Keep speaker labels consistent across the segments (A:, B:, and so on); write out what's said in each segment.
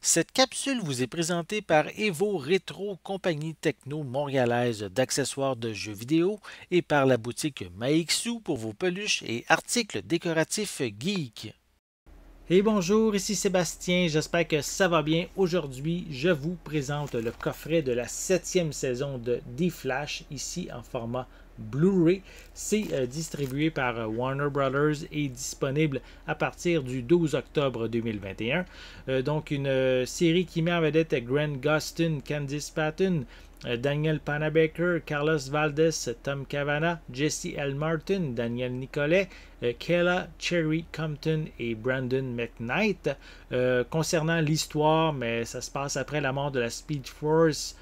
A: Cette capsule vous est présentée par Evo Rétro, compagnie techno montréalaise d'accessoires de jeux vidéo, et par la boutique Maixu pour vos peluches et articles décoratifs geek. Et bonjour, ici Sébastien, j'espère que ça va bien. Aujourd'hui, je vous présente le coffret de la 7e saison de D-Flash, ici en format Blu-ray. C'est distribué par Warner Brothers et disponible à partir du 12 octobre 2021. Donc une série qui met en vedette Grant Gustin, Candice Patton, Daniel Panabaker, Carlos Valdez, Tom Cavanagh, Jesse L. Martin, Daniel Nicolet, Kayla Cherry Compton et Brandon McKnight. Concernant l'histoire, mais ça se passe après la mort de la Speed Force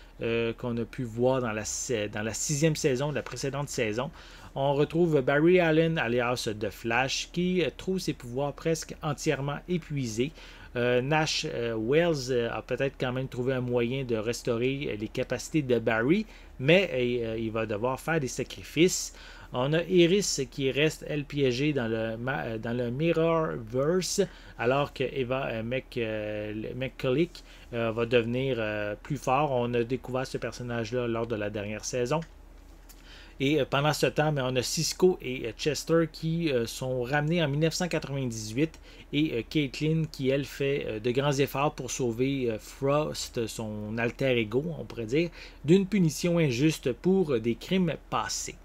A: qu'on a pu voir dans la 6e saison de la précédente saison. On retrouve Barry Allen, alias The Flash, qui trouve ses pouvoirs presque entièrement épuisés. Nash Wells a peut-être quand même trouvé un moyen de restaurer les capacités de Barry, mais il va devoir faire des sacrifices. On a Iris qui reste, elle, piégée dans le Mirrorverse, alors que Eva McCulloch va devenir plus fort. On a découvert ce personnage-là lors de la dernière saison. Et pendant ce temps, on a Cisco et Chester qui sont ramenés en 1998 et Caitlin qui, elle, fait de grands efforts pour sauver Frost, son alter ego, on pourrait dire, d'une punition injuste pour des crimes passés.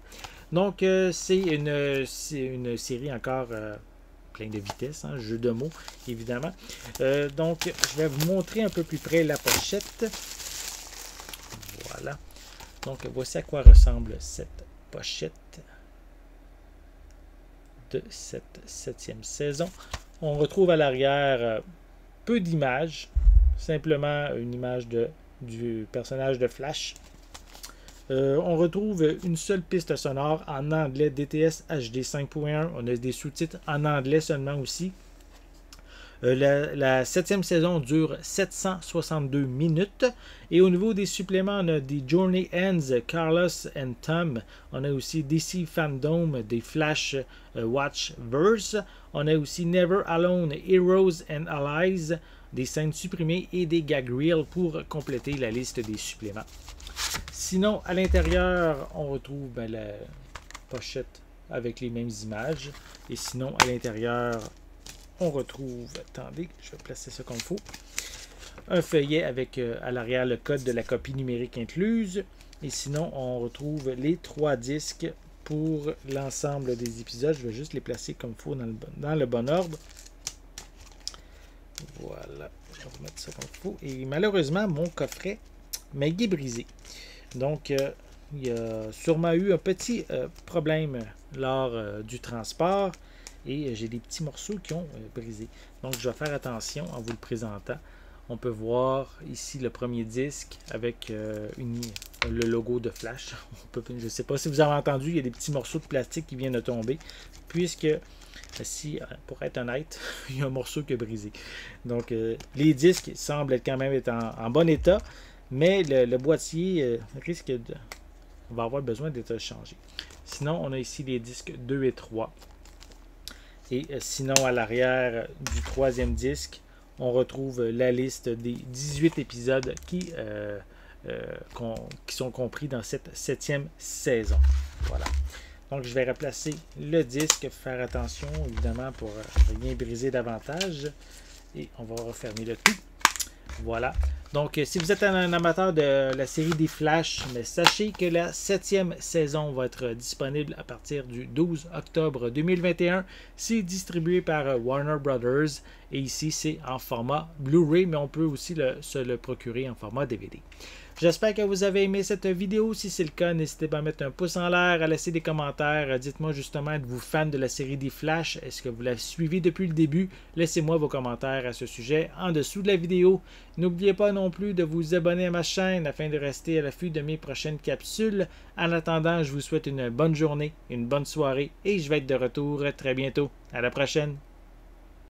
A: Donc, c'est une série encore plein de vitesse, hein, jeu de mots, évidemment. Donc, je vais vous montrer un peu plus près la pochette. Voilà. Donc, voici à quoi ressemble cette pochette de cette 7e saison. On retrouve à l'arrière peu d'images, simplement une image du personnage de Flash. On retrouve une seule piste sonore en anglais DTS HD 5.1. On a des sous-titres en anglais seulement aussi. La 7e saison dure 762 minutes. Et au niveau des suppléments, on a des Journey Ends, Carlos and Tom. On a aussi DC Fandom, des Flash Watchverse. On a aussi Never Alone, Heroes and Allies, des scènes supprimées et des gag reels pour compléter la liste des suppléments. Sinon, à l'intérieur, on retrouve la pochette avec les mêmes images. Et sinon, à l'intérieur, on retrouve, attendez, je vais placer ça comme il faut, un feuillet avec à l'arrière le code de la copie numérique incluse. Et sinon, on retrouve les 3 disques pour l'ensemble des épisodes. Je vais juste les placer comme il faut dans le bon ordre. Voilà, je vais remettre ça comme il faut. Et malheureusement, mon coffret m'est brisé. Donc, il y a sûrement eu un petit problème lors du transport. Et j'ai des petits morceaux qui ont brisé. Donc, je vais faire attention en vous le présentant. On peut voir ici le premier disque avec le logo de Flash. Je ne sais pas si vous avez entendu, il y a des petits morceaux de plastique qui viennent de tomber. Puisque, pour être honnête, il y a un morceau qui a brisé. Donc, les disques semblent quand même être en bon état. Mais le boîtier va avoir besoin d'être changé. Sinon, on a ici les disques 2 et 3. Et sinon, à l'arrière du 3e disque, on retrouve la liste des 18 épisodes qui sont compris dans cette 7e saison. Voilà. Donc, je vais replacer le disque, faire attention, évidemment, pour rien briser davantage. Et on va refermer le tout. Voilà. Donc, si vous êtes un amateur de la série des Flash, mais sachez que la 7e saison va être disponible à partir du 12 octobre 2021. C'est distribué par Warner Brothers et ici, c'est en format Blu-ray, mais on peut aussi se le procurer en format DVD. J'espère que vous avez aimé cette vidéo. Si c'est le cas, n'hésitez pas à mettre un pouce en l'air, à laisser des commentaires. Dites-moi justement, êtes-vous fan de la série des Flash? Est-ce que vous la suivez depuis le début? Laissez-moi vos commentaires à ce sujet en dessous de la vidéo. N'oubliez pas non plus de vous abonner à ma chaîne afin de rester à l'affût de mes prochaines capsules. En attendant, je vous souhaite une bonne journée, une bonne soirée et je vais être de retour très bientôt. À la prochaine!